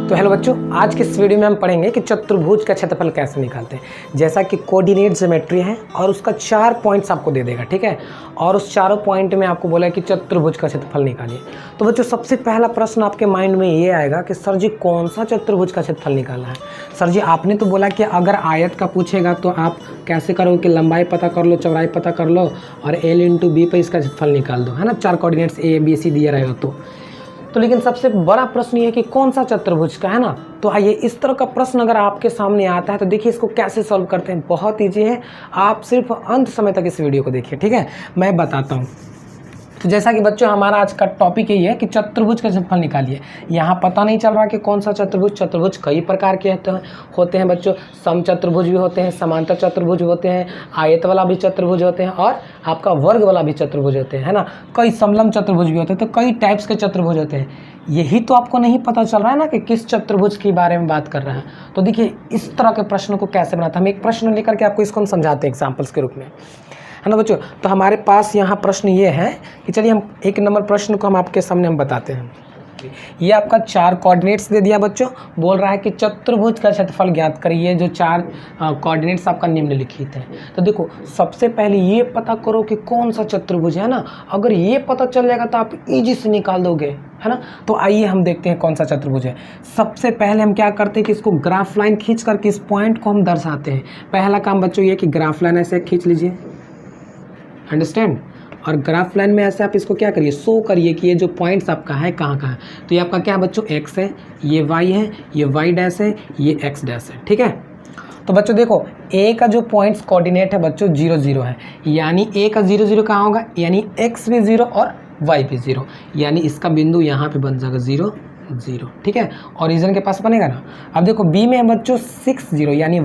तो हेलो बच्चों, आज के इस वीडियो में हम पढ़ेंगे कि चतुर्भुज का क्षेत्रफल कैसे निकालते हैं। जैसा कि कोऑर्डिनेट ज्योमेट्री है और उसका 4 पॉइंट्स आपको दे देगा, ठीक है। और उस चारों पॉइंट में आपको बोला है कि चतुर्भुज का क्षेत्रफल निकालिए। तो बच्चों सबसे पहला प्रश्न आपके माइंड में ये आएगा कि सर जी कौन सा चतुर्भुज का क्षेत्रफल निकालना है। सर जी आपने तो बोला कि अगर आयत का पूछेगा तो आप कैसे करोगे कि लंबाई पता कर लो, चौड़ाई पता कर लो और L/B पे इसका क्षेत्रफल निकाल दो, है ना। 4 कोऑर्डिनेट्स A B C दिया रहेगा तो लेकिन सबसे बड़ा प्रश्न ये है कि कौन सा चतुर्भुज का, है ना। तो आइए इस तरह का प्रश्न अगर आपके सामने आता है तो देखिए इसको कैसे सॉल्व करते हैं। बहुत ईजी है, आप सिर्फ अंत समय तक इस वीडियो को देखिए, ठीक है। मैं बताता हूँ। तो जैसा कि बच्चों हमारा आज का टॉपिक यही है कि चतुर्भुज का क्षेत्रफल निकालिए। यहाँ पता नहीं चल रहा कि कौन सा चतुर्भुज कई प्रकार के होते हैं बच्चों। समचतुर्भुज भी होते हैं, समांतर चतुर्भुज होते हैं, आयत वाला भी चतुर्भुज होते हैं और आपका वर्ग वाला भी चतुर्भुज होते हैं, है ना। कई समलंब चतुर्भुज भी होते हैं, तो कई टाइप्स के चतुर्भुज होते हैं। यही तो आपको नहीं पता चल रहा है ना कि किस चतुर्भुज के बारे में बात कर रहे हैं। तो देखिए इस तरह के प्रश्न को कैसे बनाते हैं। हम एक प्रश्न लेकर के आपको इसको हम समझाते हैं एग्जाम्पल्स के रूप में, है ना बच्चों। तो हमारे पास यहाँ प्रश्न ये है कि चलिए हम 1 नंबर प्रश्न को हम आपके सामने हम बताते हैं। ये आपका 4 कोऑर्डिनेट्स दे दिया बच्चों। बोल रहा है कि चतुर्भुज का क्षेत्रफल ज्ञात करिए जो 4 कोऑर्डिनेट्स आपका निम्नलिखित है। तो देखो सबसे पहले ये पता करो कि कौन सा चतुर्भुज है ना। अगर ये पता चल जाएगा तो आप इजी से निकाल दोगे, है ना। तो आइए हम देखते हैं कौन सा चतुर्भुज है। सबसे पहले हम क्या करते हैं कि इसको ग्राफ लाइन खींच करके इस पॉइंट को हम दर्शाते हैं। पहला काम बच्चों ये कि ग्राफ लाइन ऐसे खींच लीजिए, अंडरस्टैंड। और ग्राफ लाइन में ऐसे आप इसको क्या करिए, शो करिए कि ये जो पॉइंट्स आपका है कहाँ कहाँ है। तो ये आपका क्या है बच्चों, x है, ये y है, ये y डैश है, ये x डैश है, ठीक है। तो बच्चों देखो a का जो पॉइंट्स कोऑर्डिनेट है बच्चों 0 0 है, यानी a का 0 0 कहाँ होगा, यानी x भी 0 और y भी 0, यानी इसका बिंदु यहाँ पे बन जाएगा 0 0, ठीक है। ओरिजिन के पास बनेगा ना। अब देखो b में है बच्चों 6 0, यानी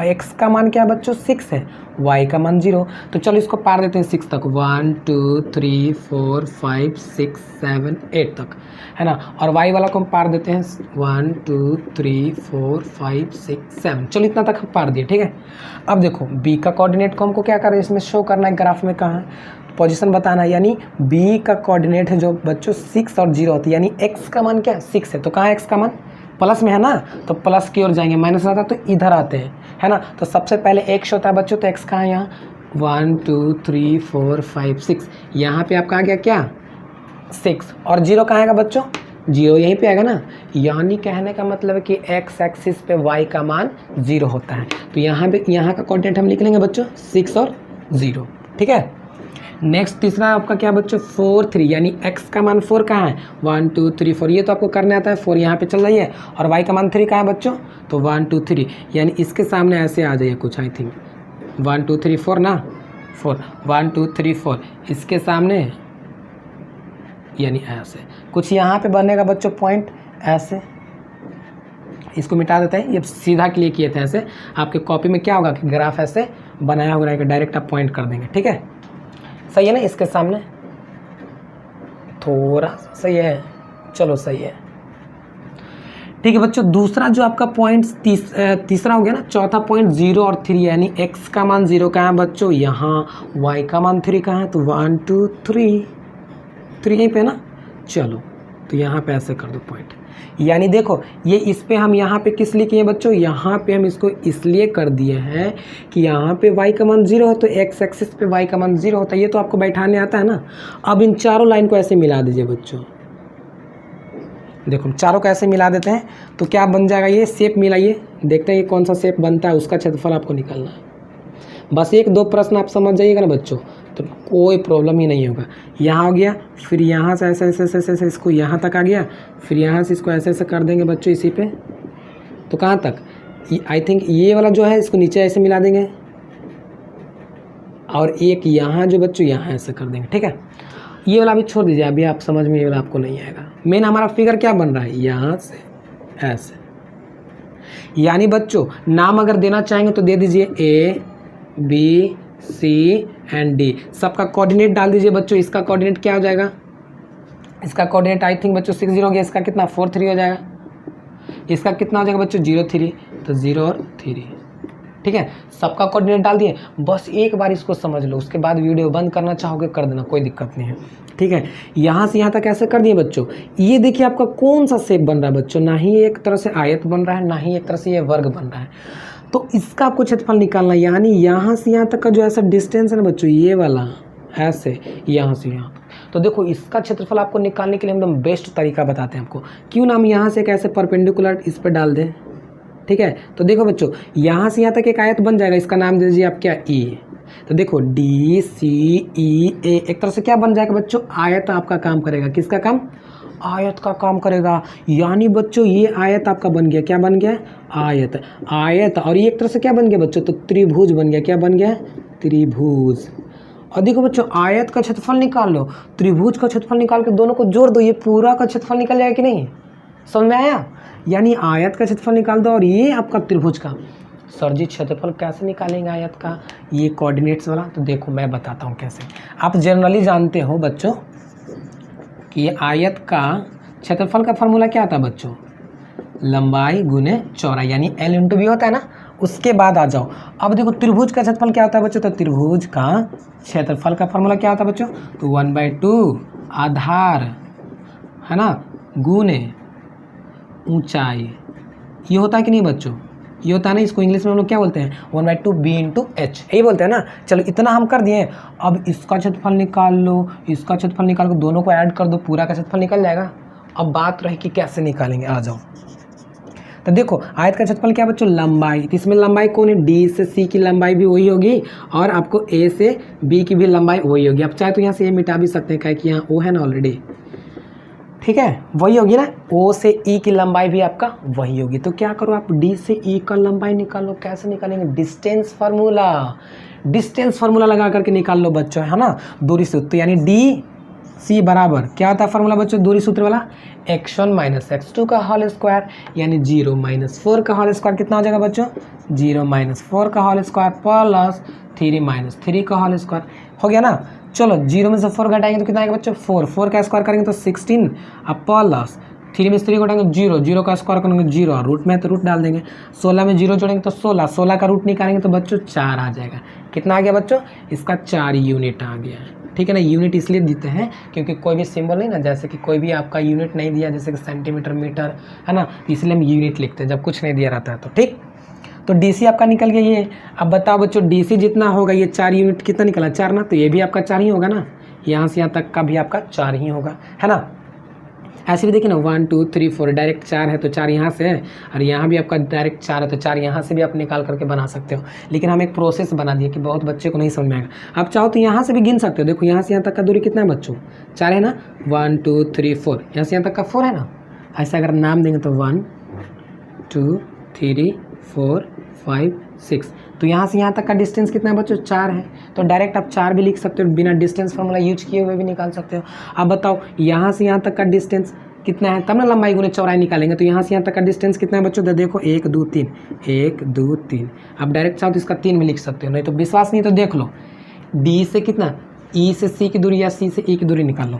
x का मान क्या है बच्चों 6 है, y का मान 0। तो चलो इसको पार देते हैं 6 तक, 1 2 3 4 5 6 7 8 तक, है ना। और y वाला को हम पार देते हैं 1 2 3 4 5 6 7, चलो इतना तक हम पार दिए, ठीक है। अब देखो b का कोऑर्डिनेट को हमको क्या करना है, इसमें शो करना है ग्राफ में कहाँ है, पोजीशन बताना है। यानी b का कोऑर्डिनेट है जो बच्चों 6 और 0 होती है, यानी x का मान क्या है 6 है। तो कहाँ है x का मान, प्लस में है ना, तो प्लस की ओर जाएंगे, माइनस आता तो इधर आते हैं, है ना। तो सबसे पहले x होता है बच्चों, तो x कहाँ है यहाँ 1 2 3 4 5 6, यहाँ पे आपका आ गया क्या 6, और 0 कहाँ आएगा बच्चों, 0 यहीं पे आएगा ना। यानी कहने का मतलब है कि x एक्सिस पे y का मान 0 होता है। तो यहाँ का कोऑर्डिनेट हम लिख लेंगे बच्चों 6 और 0, ठीक है। नेक्स्ट तीसरा आपका क्या बच्चों 4 3, यानी x का मान 4 कहाँ है 1 2 3 4, ये तो आपको करने आता है, 4 यहाँ पे चल रही है, और y का मान 3 कहाँ है बच्चों, तो 1 2 3, यानी इसके सामने ऐसे आ जाइए कुछ, आई थिंक 1 2 3 4 ना, 4 1 2 3 4, इसके सामने यानी ऐसे कुछ यहाँ पे बनेगा बच्चों पॉइंट ऐसे। इसको मिटा देते हैं, ये सीधा के लिए किए थे ऐसे। आपके कॉपी में क्या होगा कि ग्राफ ऐसे बनाया हुआ रहेगा, डायरेक्ट आप पॉइंट कर देंगे, ठीक है। सही है ना, इसके सामने थोड़ा सही है, चलो सही है, ठीक है बच्चों। दूसरा जो आपका पॉइंट तीसरा हो गया ना, चौथा पॉइंट 0 और 3, यानी x का मान 0 कहाँ है बच्चों यहाँ, y का मान 3 कहाँ है, तो 1 2 3 यहीं पे ना। चलो तो यहाँ पे ऐसे कर दो पॉइंट, यानी देखो ये इस पे हम यहाँ पे किस लिए किए बच्चों, यहाँ पे हम इसको इसलिए कर दिए हैं कि यहाँ पे y का मान 0 है तो x एक्सिस पे y का मान 0 होता है। ये तो आपको बैठाने आता है ना। अब इन चारों लाइन को ऐसे मिला दीजिए बच्चों, देखो हम चारों को ऐसे मिला देते हैं तो क्या बन जाएगा, ये शेप मिलाइए, देखते हैं ये कौन सा शेप बनता है, उसका क्षेत्रफल आपको निकालना है। बस 1-2 प्रश्न आप समझ जाइएगा ना बच्चों, तो कोई प्रॉब्लम ही नहीं होगा। यहाँ हो गया, फिर यहाँ से ऐसे ऐसे ऐसे ऐसे इसको यहाँ तक आ गया, फिर यहाँ से इसको ऐसे ऐसे कर देंगे बच्चों इसी पे, तो कहाँ तक, आई थिंक ये वाला जो है इसको नीचे ऐसे मिला देंगे, और एक यहाँ जो बच्चों यहाँ ऐसे कर देंगे, ठीक है। ये वाला भी छोड़ दीजिए, अभी आप समझ में ये वाला आपको नहीं आएगा। मेन हमारा फिगर क्या बन रहा है, यहाँ से ऐसे, यानी बच्चों नाम अगर देना चाहेंगे तो दे दीजिए A B C and D, सबका कोऑर्डिनेट डाल दीजिए बच्चों। इसका कोऑर्डिनेट क्या हो जाएगा, इसका कोऑर्डिनेट आई थिंक बच्चों 6 0 हो गया, इसका कितना 4 3 हो जाएगा, इसका कितना हो जाएगा बच्चों 0 3, तो 0 और 3, ठीक है, सबका कोऑर्डिनेट डाल दिए, बस एक बार इसको समझ लो, उसके बाद वीडियो बंद करना चाहोगे कर देना, कोई दिक्कत नहीं है। ठीक है, यहाँ से यहाँ तक ऐसे कर दिए बच्चों। ये देखिए आपका कौन सा शेप बन रहा है बच्चों, ना ही एक तरह से आयत बन रहा है, ना ही एक तरह से ये वर्ग बन रहा है। तो इसका आपको क्षेत्रफल निकालना, यानी यहाँ से यहाँ तक का जो ऐसा डिस्टेंस है ना बच्चों, ये वाला ऐसे यहाँ से यहाँ। तो देखो इसका क्षेत्रफल आपको निकालने के लिए एकदम बेस्ट तरीका बताते हैं आपको। क्यों ना हम यहाँ से एक ऐसे परपेंडिकुलर इस पर डाल दें। ठीक है, तो देखो बच्चों यहाँ से यहाँ तक एक आयत बन जाएगा, इसका नाम दे दीजिए आप क्या, ई। तो देखो डी सी ई ए, एक तरह से क्या बन जाएगा बच्चों, आयत आपका काम करेगा। किसका काम, आयत का काम करेगा। यानी बच्चों ये आयत आपका बन गया, क्या बन गया, आयत। आयत और ये एक तरह से क्या बन गया बच्चों, तो त्रिभुज बन गया। क्या बन गया, त्रिभुज। और देखो बच्चों आयत का क्षेत्रफल निकाल लो, त्रिभुज का क्षेत्रफल निकाल के दोनों को जोड़ दो, ये पूरा का क्षेत्रफल निकल जाएगा कि नहीं, समझ में आया। यानी आयत का क्षेत्रफल निकाल दो और ये आपका त्रिभुज का। सर जी क्षेत्रफल कैसे निकालेंगे आयत का, ये कोऑर्डिनेट्स वाला। तो देखो मैं बताता हूँ कैसे। आप जनरली जानते हो बच्चों कि आयत का क्षेत्रफल का फॉर्मूला क्या आता है बच्चों, लंबाई गुने चौड़ाई, यानी L इंटू बी होता है ना। उसके बाद आ जाओ, अब देखो त्रिभुज का क्षेत्रफल क्या होता है बच्चों, तो त्रिभुज का क्षेत्रफल का फॉर्मूला क्या होता है बच्चों, तो 1/2 आधार है ना गुने ऊंचाई। ये होता है कि नहीं बच्चों, ये होता है ना। इसको इंग्लिश में हम लोग क्या बोलते हैं, 1/2 b इंटू एच, यही बोलते हैं ना। चलो इतना हम कर दिए, अब इसका क्षेत्रफल निकाल लो, इसका क्षेत्रफल निकाल के दोनों को ऐड कर दो, पूरा का क्षेत्रफल निकल जाएगा। अब बात रही कि कैसे निकालेंगे, आ जाओ। तो देखो आयत का क्षेत्रफल क्या बच्चों, लंबाई। तो इसमें लंबाई कौन है, डी से सी की लंबाई भी वही होगी और आपको ए से बी की भी लंबाई वही होगी। आप चाहे तो यहाँ से ये मिटा भी सकते हैं, क्या कि यहाँ ओ है ना ऑलरेडी, ठीक है, वही होगी ना। ओ से ई की लंबाई भी आपका वही होगी। तो क्या करो आप डी से ई का लंबाई निकालो। कैसे निकालेंगे, डिस्टेंस फार्मूला। डिस्टेंस फार्मूला लगा करके निकाल लो बच्चों, है ना, दूरी सूत्र। यानी डी सी बराबर क्या होता है फार्मूला बच्चों, दूरी सूत्र वाला, x1 माइनस x2 का होल स्क्वायर, यानी 0 माइनस 4 का होल स्क्वायर कितना हो जाएगा बच्चों, 0 माइनस 4 का होल स्क्वायर प्लस 3 माइनस 3 का होल स्क्वायर। हो गया ना। चलो 0 में से 4 घटाएंगे तो कितना आएगा बच्चों, 4। 4 का स्क्वायर करेंगे तो 16, अब प्लस 3 में से 3 घटाएंगे 0, 0 का स्क्वायर करेंगे 0, और रूट में है तो रूट डाल देंगे। 16 में 0 जोड़ेंगे तो 16, 16 का रूट निकालेंगे तो बच्चों 4 आ जाएगा। कितना आ गया बच्चों, इसका 4 यूनिट आ गया। ठीक है ना, यूनिट इसलिए देते हैं क्योंकि कोई भी सिंबल नहीं ना, जैसे कि कोई भी आपका यूनिट नहीं दिया, जैसे कि सेंटीमीटर, मीटर, है ना, तो इसलिए हम यूनिट लिखते हैं जब कुछ नहीं दिया रहता है तो। ठीक, तो डीसी आपका निकल गया ये। अब बताओ बच्चों डीसी जितना होगा, ये 4 यूनिट कितना निकला, 4 ना, तो ये भी आपका 4 ही होगा ना। यहाँ से यहाँ तक का भी आपका 4 ही होगा, है ना। ऐसे भी देखिए ना, 1 2 3 4 डायरेक्ट 4 है तो 4 यहाँ से है, और यहाँ भी आपका डायरेक्ट 4 है तो 4 यहाँ से भी आप निकाल करके बना सकते हो। लेकिन हम एक प्रोसेस बना दिए कि बहुत बच्चे को नहीं समझ में आएगा। आप चाहो तो यहाँ से भी गिन सकते हो। देखो यहाँ से यहाँ तक का दूरी कितना है बच्चों, 4 है ना, 1 2 3 4, यहाँ से यहाँ तक का 4 है ना। ऐसे अगर नाम देंगे तो 1 2 3 4 5 6, तो यहाँ से यहाँ तक का डिस्टेंस कितना है बच्चों, 4 है। तो डायरेक्ट आप 4 भी लिख सकते हो, बिना डिस्टेंस फार्मूला यूज किए हुए भी निकाल सकते हो। अब बताओ यहाँ से यहाँ तक का डिस्टेंस कितना है, तब ना लंबाई गुने चौड़ाई निकालेंगे। तो यहाँ से यहाँ तक का डिस्टेंस कितना है बच्चों, तो देखो 1 2 3, 1 2 3। आप डायरेक्ट चाहो तो इसका 3 भी लिख सकते हो, नहीं तो विश्वास नहीं तो देख लो। डी से कितना, ई से सी की दूरी या सी से ई की दूरी निकाल लो।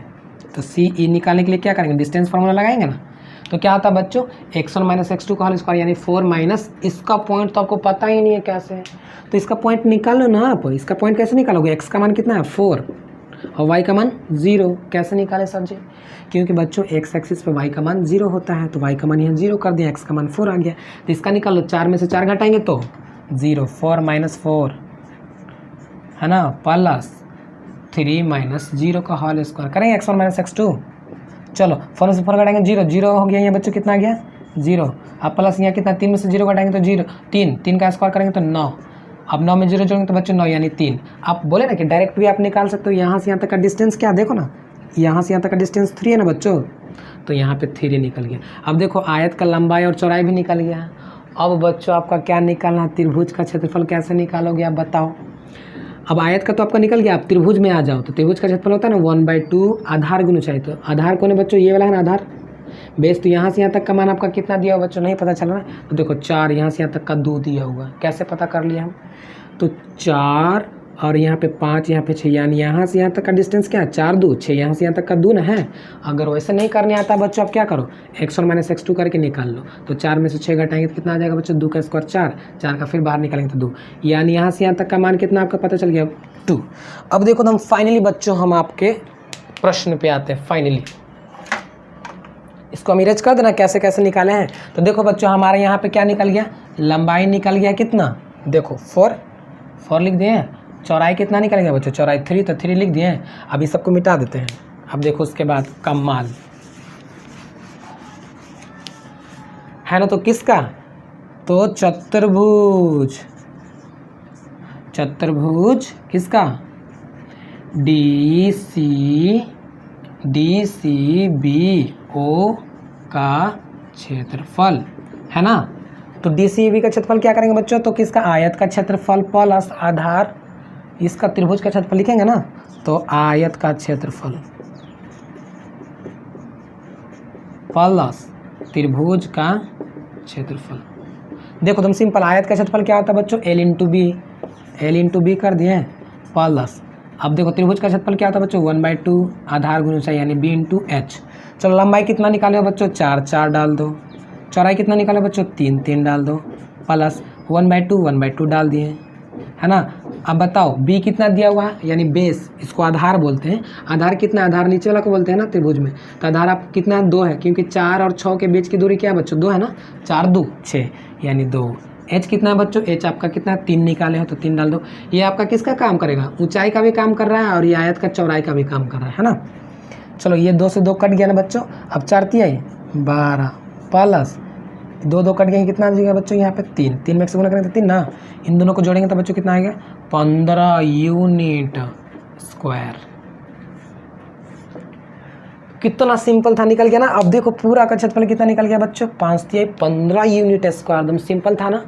तो सी ई निकालने के लिए क्या करेंगे, डिस्टेंस फार्मूला लगाएंगे ना। तो क्या आता है बच्चों, x1 माइनस x2 का होल स्क्वायर, यानी 4 माइनस इसका पॉइंट तो आपको पता ही नहीं है कैसे है, तो इसका पॉइंट निकाल लो ना आप। इसका पॉइंट कैसे निकालोगे, x का मान कितना है 4 और y का मान 0। कैसे निकाले सर जी, क्योंकि बच्चों x एक्सिस पे y का मान 0 होता है, तो y का मान यहाँ 0 कर दिया, x का मान 4 आ गया। तो इसका निकाल लो, 4 में से 4 घटाएंगे तो 0, 4 माइनस 4 है ना, प्लस 3 माइनस 0 का होल स्क्वायर करेंगे x1 माइनस x2। चलो 4 में से 4 घटाएंगे 0, 0 हो गया यहाँ बच्चों, कितना आ गया 0। अब प्लस यहाँ कितना, 3 में से 0 घटाएंगे तो 0, 3, 3 का स्क्वायर करेंगे तो 9। अब 9 में 0 जोड़ेंगे तो बच्चों 9 यानी 3। आप बोले ना कि डायरेक्ट भी आप निकाल सकते हो। यहाँ से यहाँ तक का डिस्टेंस क्या, देखो ना, यहाँ से यहाँ तक का डिस्टेंस 3 है ना बच्चों, तो यहाँ पे 3 निकल गया। अब देखो आयत का लंबाई और चौड़ाई भी निकल गया। अब बच्चों आपका क्या निकालना, त्रिभुज का क्षेत्रफल कैसे निकालोगे आप बताओ। अब आयत का तो आपका निकल गया, आप त्रिभुज में आ जाओ। तो त्रिभुज का क्षेत्रफल होता है ना 1/2 आधार गुना ऊंचाई। तो आधार कौन है बच्चों, ये वाला है ना आधार बेस। तो यहाँ से यहाँ तक का मान आपका कितना दिया हुआ बच्चों, नहीं पता चल रहा है। तो देखो 4, यहाँ से यहाँ तक का 2 दिया हुआ है। कैसे पता कर लिया हम, तो 4 और यहाँ पे 5, यहाँ पे 6, यानी यहाँ से यहाँ तक का डिस्टेंस क्या है 4 2 6, यहाँ से यहाँ तक का 2 ना है। अगर वैसे नहीं करने आता बच्चों, आप क्या करो x1 माइनस x2 करके निकाल लो। तो 4 में से 6 घटाएंगे तो कितना आ जाएगा बच्चों 2 का स्क्वायर 4, 4 का फिर बाहर निकालेंगे तो 2, यानी यहाँ से यहाँ तक का मान कितना आपका पता चल गया 2। अब देखो हम फाइनली बच्चों हम आपके प्रश्न पे आते हैं। फाइनली इसको हम इरेज कर देना कैसे कैसे निकाले हैं। तो देखो बच्चों हमारे यहाँ पे क्या निकल गया, लंबाई निकल गया कितना, देखो 4 लिख दिए हैं। चौड़ाई कितना निकल गया बच्चों, चौड़ाई 3, तो 3 लिख दिए हैं। अब इस सबको मिटा देते हैं। अब देखो उसके बाद कमाल है ना, तो किसका, तो चतुर्भुज किसका, DCBO का क्षेत्रफल है ना। तो DCBO का क्षेत्रफल क्या करेंगे बच्चों, तो किसका, आयत का क्षेत्रफल प्लस आधार, इसका त्रिभुज का क्षेत्रफल लिखेंगे ना, तो आयत का क्षेत्रफल प्लस त्रिभुज का क्षेत्रफल। देखो तुम सिंपल, आयत का क्षेत्रफल क्या होता है बच्चों, L इंटू बी कर दिए प्लस। अब देखो त्रिभुज का क्षेत्रफल क्या होता है बच्चों 1/2 आधार गुणा ऊंचाई यानी b इंटू एच। चलो लंबाई कितना निकाले हो बच्चों 4 डाल दो, चौड़ाई कितना निकाले बच्चों 3 डाल दो, प्लस 1/2 डाल दिए है ना। अब बताओ b कितना दिया हुआ है, यानी बेस, इसको आधार बोलते हैं। आधार कितना, आधार नीचे वाला को बोलते हैं ना त्रिभुज में। तो आधार आप कितना 2 है, क्योंकि 4 और 6 के बीच की दूरी क्या है बच्चों 2 है ना, 4 2 6 यानी 2। h कितना है बच्चों, h आपका कितना 3 निकाले हो तो 3 डाल दो। ये आपका किसका काम करेगा, ऊंचाई का भी काम कर रहा है और ये आयत का चौड़ाई का भी काम कर रहा है ना। चलो ये 2 से 2 कट गया ना बच्चों। अब 4 3 12 प्लस 2 कट गए, कितना आ जाएगा बच्चों यहाँ पे 3 में से गुणा करेंगे तो 3 ना। इन दोनों को जोड़ेंगे तो बच्चों कितना आएगा 15 यूनिट स्क्वायर। कितना सिंपल था, निकल गया ना। अब देखो पूरा का क्षेत्रफल कितना निकल गया बच्चों 5 3 15 यूनिट स्क्वायर, एकदम सिंपल था ना।